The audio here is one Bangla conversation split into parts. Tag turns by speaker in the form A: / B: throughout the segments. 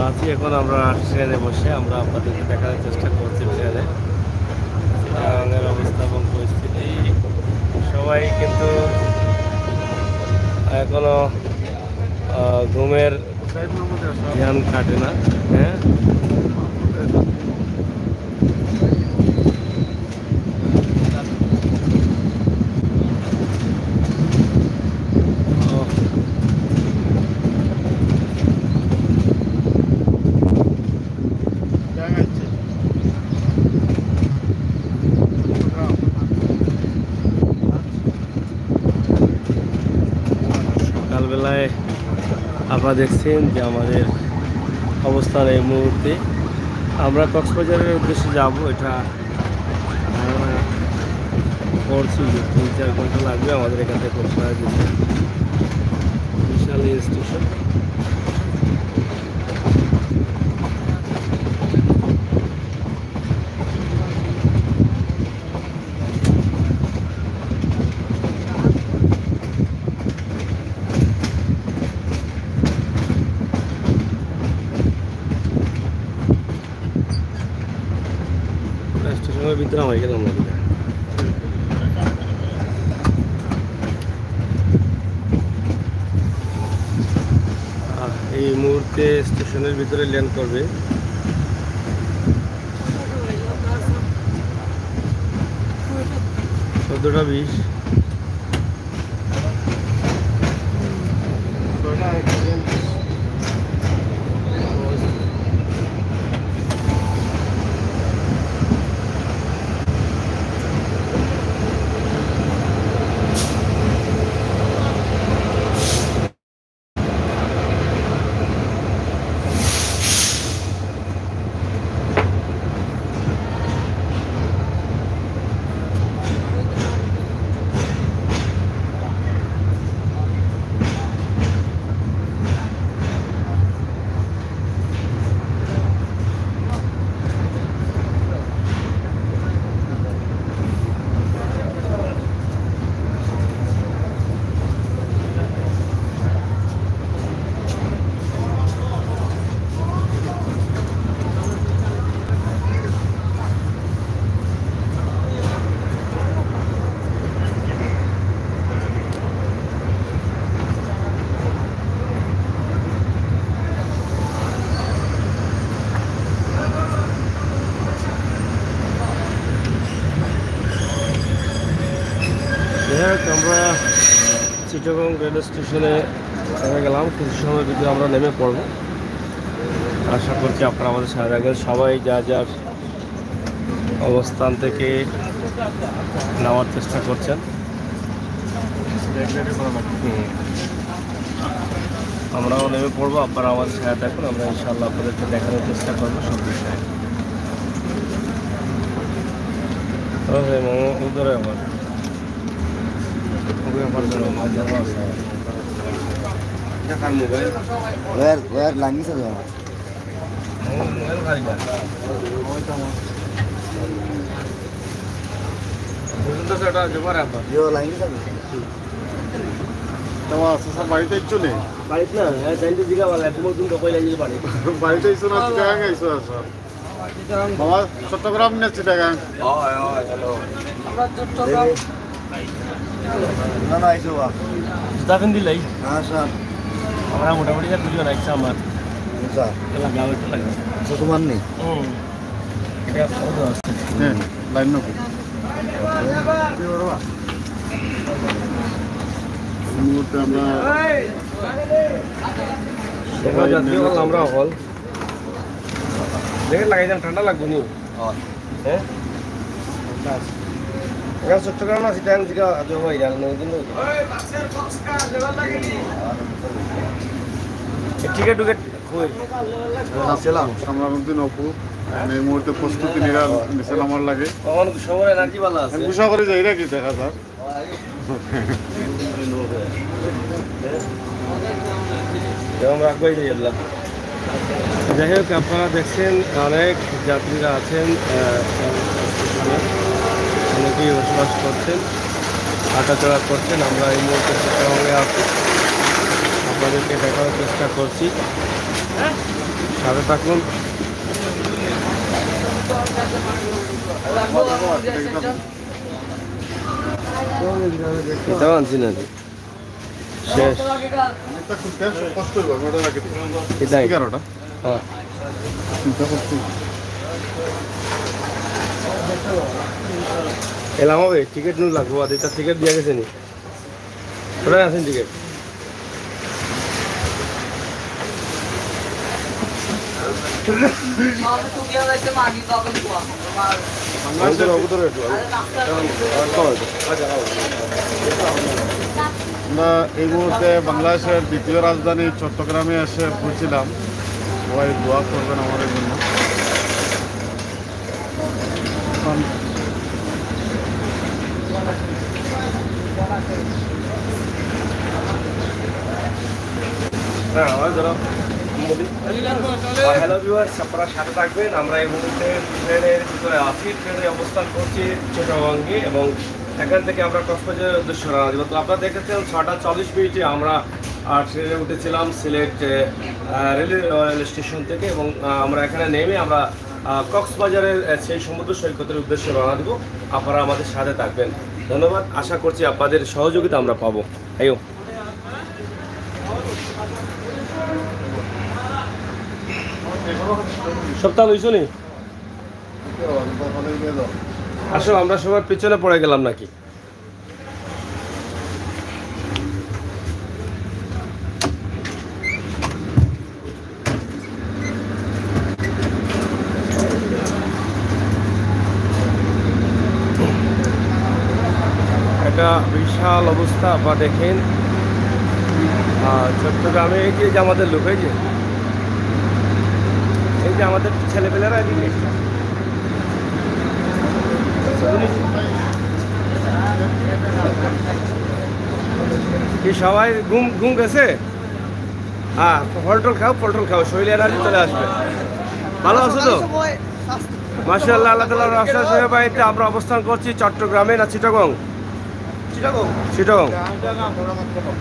A: আছি এখন আমরা ট্রেনে বসে আমরা আপনাদেরকে দেখানোর চেষ্টা করছি ট্রেনে চিটাগাংয়ের অবস্থা এবং পরিস্থিতি। সবাই কিন্তু এখনো ঘুমের ধ্যান কাটে না। হ্যাঁ, সকালবেলায় আপনারা দেখছেন যে আমাদের অবস্থান এই মুহূর্তে আমরা কক্সবাজারের উদ্দেশ্যে যাব। এটা পড়ছি যে 3-4 ঘন্টা লাগবে আমাদের এখান থেকে কক্সবাজার যেতে। বিশাল স্টেশন। স্টেশনের ভিতরে আমার গেলাম না। এই মুহূর্তে স্টেশনের ভিতরে ল্যান্ড করবে। চোদ্দটা 20। আমরা চিটাগং রেল স্টেশনে চলে গেলাম। কিছু সময়ের ভিতরে আমরা নেমে পড়ব। আশা করছি আপনারা আমাদের সাথে থাকবেন। সবাই যার যার অবস্থান থেকে নামার চেষ্টা করছেন। আমরাও নেমে পড়বো, আপনারা আমাদের সাথে থাকুন। আমরা ইনশাআল্লাহ আপনাদেরকে দেখানোর চেষ্টা করবো সব বিষয়ে। উদরে আমার
B: Where language is that? Your language is
C: বাড়িতে চলে
A: বাড়িতে না জানতে জিগা বলে তুমি কিন্তু কইলা যে বাড়ি
C: বাড়িতে এসো না চিটাগাং এসো আসো বাবা চট্টগ্রাম না Chittagong
B: hello. No, no, it's over.
A: দাফিন দিলাই
B: Sir.
A: আমরা মোটামুটি যা ভিডিও রাখছি আমার
B: Sir.
A: এলা গাওটা লাগে
B: So, তোমার নেই?
A: এটা ফটো আছে।
C: হ্যাঁ লাইন নো মুহূর্তে আমরা
A: সবাই যাত্রী হল আমরা হল দেখে লাগাই যান ঠান্ডা লাগবে নি হ্যাঁ এখানে চট্টগ্রাম না চিটাগাং জিগা জমা হয়ে গেল নদীন টিকিট টুকেট কই
C: আসলাম সামরানুদ্দিন অপু এই মুহূর্তে প্রস্তুতি নিচে নামার লাগে
A: কখন সবার এনার্জি ভালো আছে
C: গুছা করে যাই নাকি দেখা যাক
A: এবং রাখবাই যাই আল্লাহ। যাই হোক আপনারা দেখছেন অনেক যাত্রীরা আছেন, অনেকেই বসবাস করছেন, হাঁটাচলা করছেন। আমরা এই মুহূর্তে চিটাগাংয়ে আছি, আপনাদেরকে দেখানোর চেষ্টা করছি। সাথে থাকুন। এটাও আনছি না শেষ
C: এটা খুব কষ্ট হইব ওটা রাখি
A: এটাই
C: 11টা
A: হ্যাঁ
C: চিন্তা করছি
A: এলাম হবে টিকিট নুন লাগবো আর এটা টিকিট দিয়ে গেছে নি কোথায় আছেন টিকিট
C: আমরা এই মুহূর্তে বাংলাদেশের দ্বিতীয় রাজধানী চট্টগ্রামে এসে পৌঁছিলাম সবাই দোয়া করবেন আমাদের জন্য
A: হ্যালো ভিউয়ার্স, আপনারা সাথে থাকবেন। আমরা এই মুহূর্তে ট্রেনের ভিতরে আছি, ট্রেনে অবস্থান করছি চিটাগংয়ে এবং এখান থেকে আমরা কক্সবাজারের উদ্দেশ্যে রওনা দিব। তো আপনারা দেখেছেন 6:40 আমরা ট্রেনে উঠেছিলাম সিলেট রেল স্টেশন থেকে এবং আমরা এখানে নেমে আমরা কক্সবাজারের সেই সমুদ্র সৈকতের উদ্দেশ্যে রওনা দিব। আপনারা আমাদের সাথে থাকবেন। ধন্যবাদ। আশা করছি আপনাদের সহযোগিতা আমরা পাবো। আইও সপ্তাহ হইছো নি আসলে আমরা সবার পিছনে পড়ে গেলাম নাকি এটা বিশাল অবস্থা আপনারা দেখেন চট্টগ্রামে এই যে আমাদের লোক এই যে আমাদের ছেলেপেলেরা এদিকে কি সবাই ঘুম গেছে হ্যাঁ ফলটল খাও শরীরে এনার্জি চলে আসবে ভালো আছো তো মাশাআল্লাহ আল্লাহ তাআলার রাস্তায় বাড়িতে আমরা অবস্থান করছি চট্টগ্রামে না চিটাগং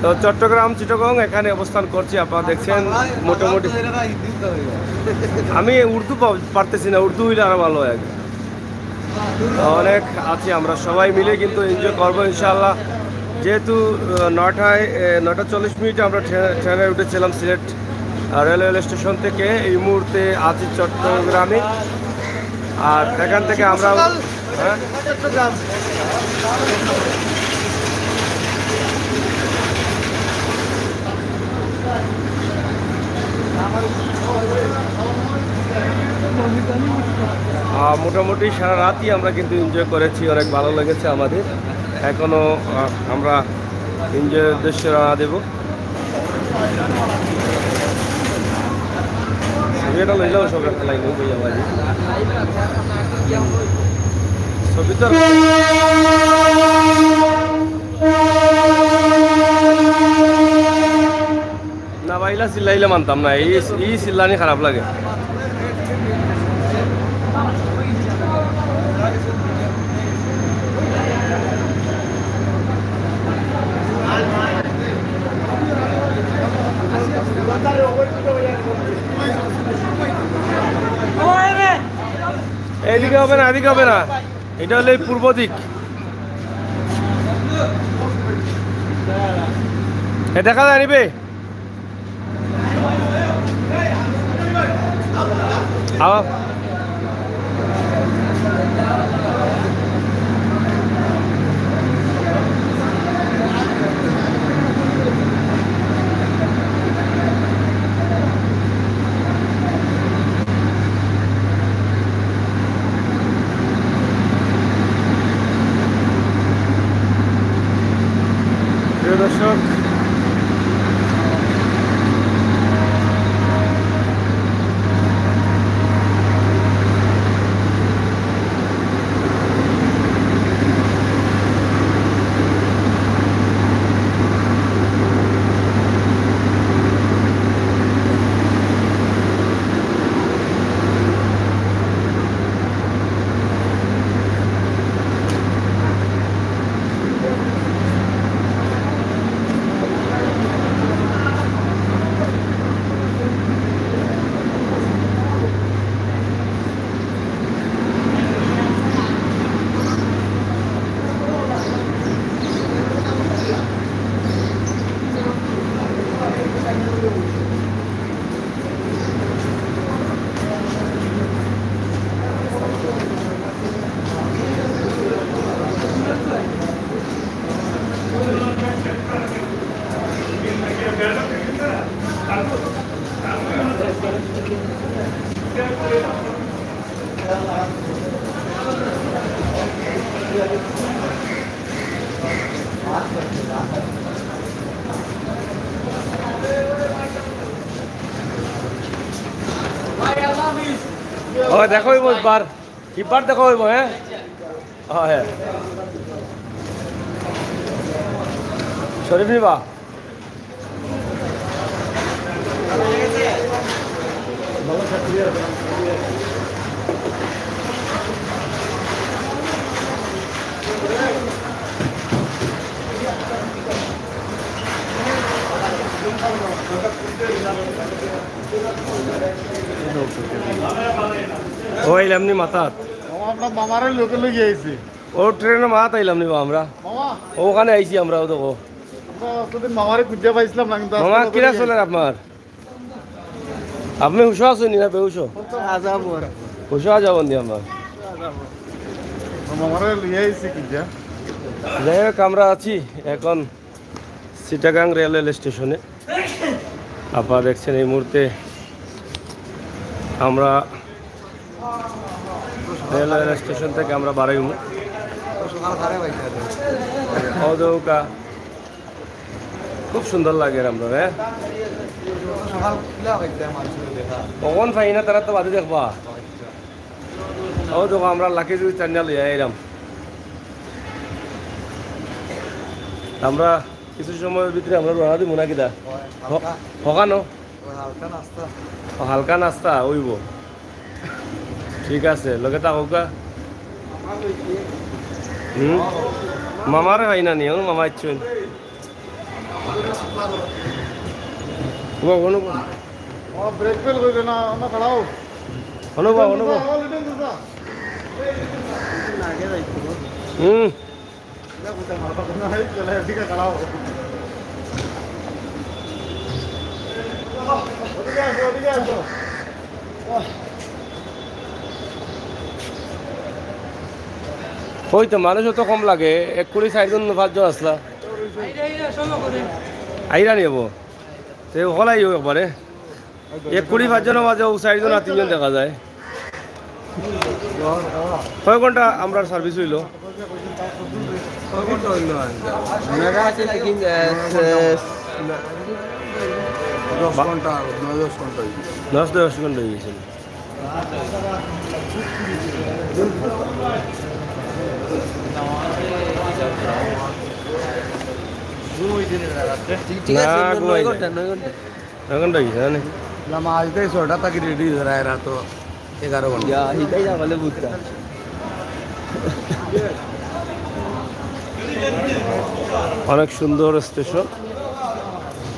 A: তো চট্টগ্রাম চিটাগং এখানে অবস্থান করছি আপনারা দেখছেন মোটামুটি আমি উর্দু পারতেছি না উর্দু হইলে আরো ভালো হয় অনেক আছি আমরা সবাই মিলে কিন্তু এনজয় করবো ইনশাআল্লাহ যেহেতু 9:40 আমরা ট্রেনে উঠেছিলাম সিলেট রেলওয়ে স্টেশন থেকে এই মুহূর্তে আছি চট্টগ্রামে আর এখান থেকে আমরা হ্যাঁ মোটামুটি সারা রাতই আমরা কিন্তু এনজয় করেছি অনেক ভালো লেগেছে আমাদের এখনো আমরা এনজয়ের উদ্দেশ্যে রওনা দেব এটা লইলেও সব একটা লাইন ছবি তো না বাইলা চিল্লাইলে মানতাম না এই চিল্লানি খারাপ লাগে এদিকে হবে না এদিকে হবে না এটা হলে পূর্ব দিক দেখা যায় নিবে দর্শক ও দেখো বার ইবার দেখো হ্যাঁ হ্যাঁ শরীফ নিবা ও আইলাম নি মাথাত
C: আপনার মামারের লোকে লই আইছি
A: ও ট্রেনে মাথাত আইলাম নি আমরা
C: মামা
A: ওখানে আইছি আমরা ও দেখো
C: আমরা অতদিন মামারে খুঁজে পাইছিলাম না কিন্তু
A: মামা কিরা চলেন আপনার আপনি হুশো আছেন না বেহুশো হুশো যাবেন দি আমার
C: মামারে লই আইছি কিজা
A: যাই হোক আমরা আছি এখন চিটাগাং রেলওয়ে স্টেশনে আপনারা দেখছেন এই মুহূর্তে আমরা রেলওয়ে স্টেশন থেকে আমরা বাড়াইমু অদৌকা খুব সুন্দর লাগে আমরা হ্যাঁ কখন পাই না তারা তো বাদে দেখবা ও দেখো আমরা লাকি যদি চান্না লইয়া এরাম আমরা কিছু সময়ের ভিতরে আমরা রওনা দিব না কিনা হকানো হালকা নাস্তা ওইব ঠিক আছে লগে থাকুকা মামারে ভাই না নিয়ে মামা ইচ্ছুন
C: ব্রেক ফেল কইরে না আমরা খাড়াও
A: অনুভব অনুভব
C: এদিকে খাড়াও ওদিকে আসো
A: ওই তো মানুষ তো কম লাগে 1-4 আসলা আইরা নিব সে হলাই একবারে 1-5 মাঝে 4 আর 3 দেখা যায় কয় ঘন্টা আমরা সার্ভিস হইল 10 ঘন্টা হয়ে গেছিল
B: रेडी रहा तो 11 घंटा
A: অনেক সুন্দর স্টেশন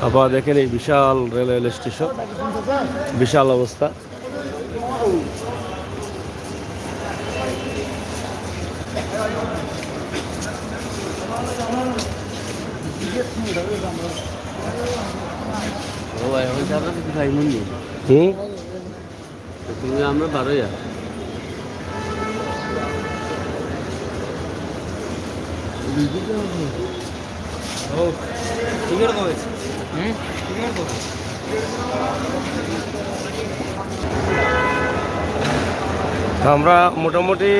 A: আবার দেখেন এই বিশাল রেলওয়ে স্টেশন বিশাল অবস্থা
B: আমরা 12
A: আমরা মোটামুটি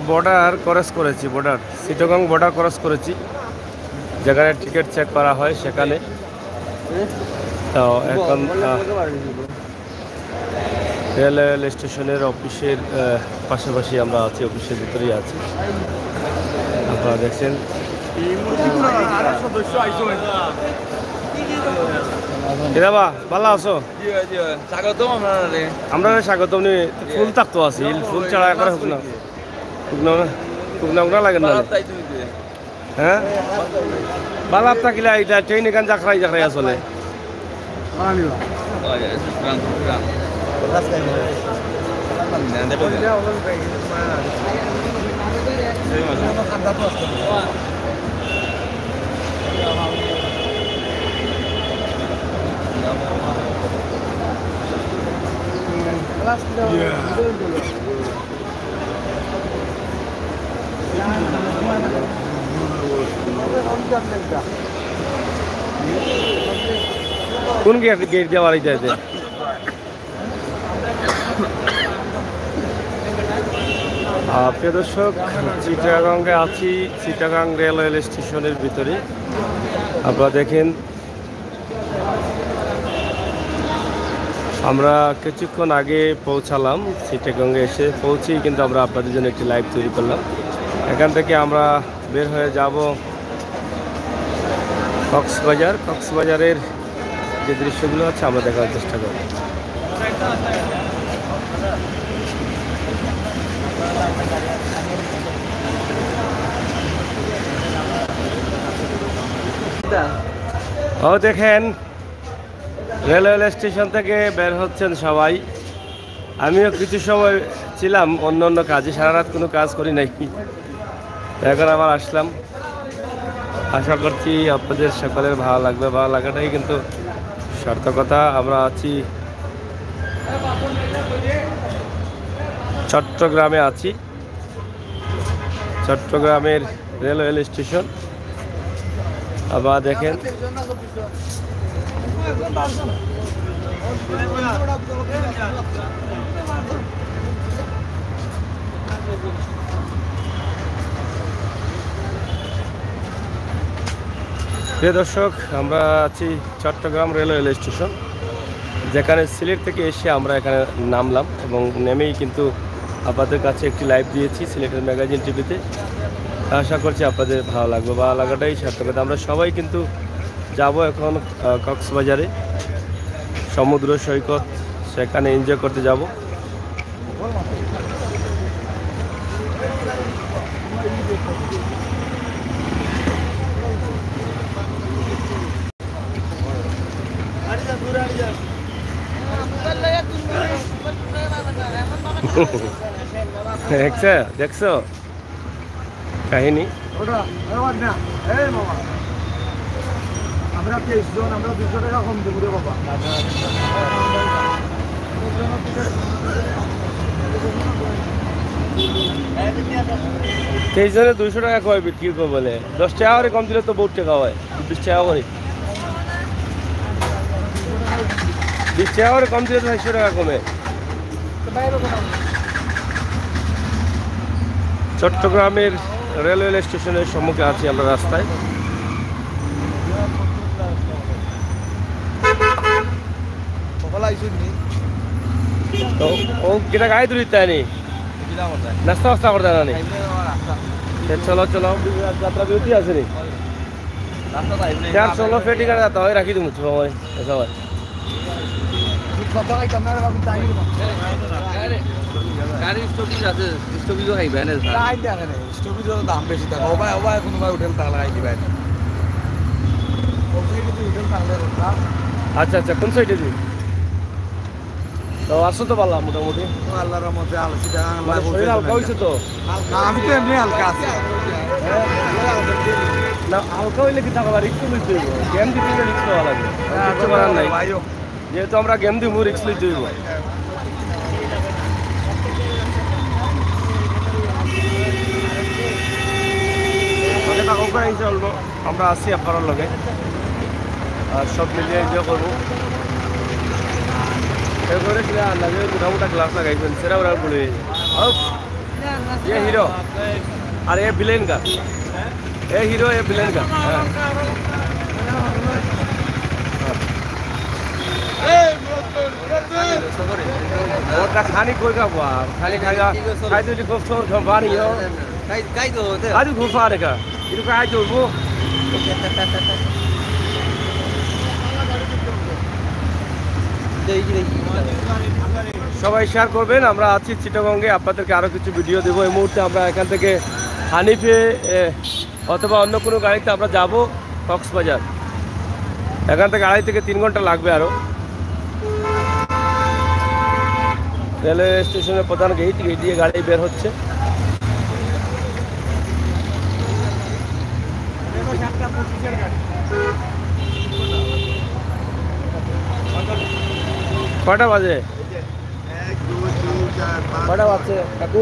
A: বর্ডার ক্রস করেছি বর্ডার চিটাগং বর্ডার ক্রস করেছি যেখানে টিকিট চেক করা হয় সেখানে তো এখন রেলওয়ে স্টেশনের অফিসের পাশাপাশি আমরা আছি অফিসের ভিতরেই আছি আপনারা দেখছেন কিরাবা ভালো আছো আমরা স্বাগতম নি ফুল থাকতো আছি ফুল ছাড়া করে হোক না শুকনা লাগে না হ্যাঁ বালাপ থাকিলে এটা ট্রেন এখান জাকরাই জাকরাই আসলে কোন গেট দিয়ে বাড়ি যাইতে প্রিয় দর্শক চিটাগাংয়ে আছি চিটাগাং রেলওয়ে স্টেশনের ভিতরে আপনারা দেখেন আমরা কিছুক্ষণ আগে পৌঁছালাম চিটাগংয়ে এসে পৌঁছেই কিন্তু আমরা আপনাদের জন্য একটি লাইভ তৈরি করলাম। এখান থেকে আমরা বের হয়ে যাব কক্সবাজারের যে দৃশ্যগুলো আছে আমরা দেখার চেষ্টা করব। ও দেখেন রেলওয়ে স্টেশন থেকে বের হচ্ছেন সবাই। আমিও কিছু সময় ছিলাম অন্য অন্য কাজে, সারা রাত কোনো কাজ করি নাই, এখন আবার আসলাম। আশা করছি আপনাদের সকলের ভালো লাগবে, ভালো লাগাটাই কিন্তু সার্থকতা। আমরা আছি চট্টগ্রামে আছি, চট্টগ্রামের রেলওয়ে স্টেশন। আবার দেখেন প্রিয় দর্শক, আমরা আছি চট্টগ্রাম রেলওয়ে স্টেশন, যেখানে সিলেট থেকে এসে আমরা এখানে নামলাম এবং নেমেই কিন্তু আপনাদের কাছে একটি লাইভ দিয়েছি সিলেটের ম্যাগাজিন টিভিতে। আশা করছি আপনাদের ভালো লাগবে, ভালো লাগাটাই সার্থকতা। আমরা সবাই কিন্তু যাব এখন কক্সবাজারে, সমুদ্র সৈকত, সেখানে এনজয় করতে যাব। দেখছো কাহিনী?
D: আমরা 23 জন, আমরা 200 টাকা কম দেবো রে বাবা।
A: 23 জনে 200 টাকা কয় বিক্রি করবো বলে, 10 টাকা করে কম দিলে তো বহুত টাকা হয়। 20 টাকা করে, 20 টাকা করে কম দিলে তো 100 টাকা কমে। চট্টগ্রামের রেলওয়ে স্টেশনের সম্মুখে আছি আমরা রাস্তায়। তো ও কিটা গায়ে তুলি তাই নি নাস্তা ফাস্তা করতে না নি? চলো চলো, যাত্রা বিরতি আছে নি? চলো ফেটি কাটা যাতা হয়, রাখি তুমি সময় সবাই।
B: দাম বেশি থাকে, ওবাই ওবাই কোনোবাই হোটেল তাহলে দিবেন।
A: আচ্ছা আচ্ছা, কোন সাইডে দিই? তো আসো তো পারলাম মোটামুটি।
D: আল্লাহর মধ্যে আলসিটা
A: মানে শরীর হালকা হয়েছে তো?
D: আমি তো এমনি হালকা আছি।
A: না হালকা হইলে কি থাকা রিক্স লইতে হইব, গেম দিতে রিক্স নেওয়া লাগে, কিছু করার নাই। যেহেতু আমরা গেম দিব রিক্স লইতে হইব। আমরা আছি আপনার লগে, আর সব মিলিয়ে এনজয় করবো। এরপরে মোটামোটা গ্লাস লাগাইবেন, সেরা ওরা বলে ये हीरो और ये विलेन का, ये हीरो ये विलेन का। ওটা খানি কই का बुआ खाली खाएगा खाई तो को फ्लोर कंपनी हो
B: কাই তো
A: आज घुफा रहेगा इनको आज जो वो সবাই শেয়ার করবেন। আমরা আছি চিটাগংয়ে, আপনাদেরকে আরও কিছু ভিডিও দেবো। এই মুহূর্তে আমরা এখান থেকে হানিফে অথবা অন্য কোনো গাড়িতে আমরা যাব কক্সবাজার। এখান থেকে 2.5 থেকে 3 ঘন্টা লাগবে। আরও রেলওয়ে স্টেশনের প্রধান গেট দিয়ে গাড়ি বের হচ্ছে। কটা বাজে? কটা বাজছে কাকু?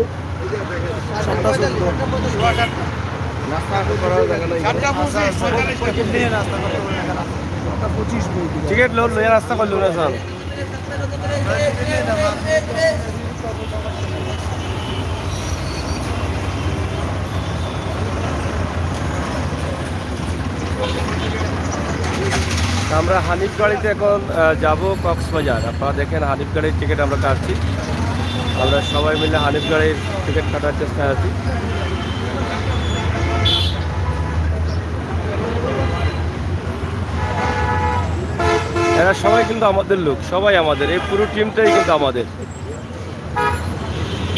A: টিকিট লোড লইয়া রাস্তা করল না স্যার। আমরা হানিফ গাড়িতে এখন যাব কক্সবাজার। আপনারা দেখেন হানিফ গাড়ির টিকিট আমরা কাটছি। আমরা সবাই মিলে হানিফ গাড়ির টিকিট কাটার চেষ্টায় আছি। এরা সবাই কিন্তু আমাদের লোক, সবাই আমাদের, এই পুরো টিমটাই কিন্তু আমাদের।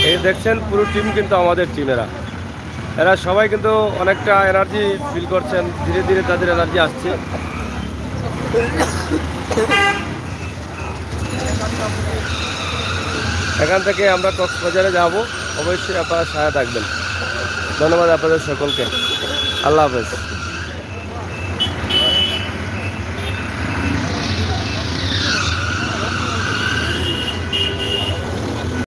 A: এই দেখছেন পুরো টিম কিন্তু আমাদের টিম। এরা সবাই কিন্তু অনেকটা এনার্জি ফিল করছেন, ধীরে ধীরে তাদের এনার্জি আসছে। এখান থেকে আমরা কক্সবাজারে যাব, অবশ্যই আপনারা সাথে থাকবেন। ধন্যবাদ আপনাদের সকলকে। আল্লাহ হাফেজ।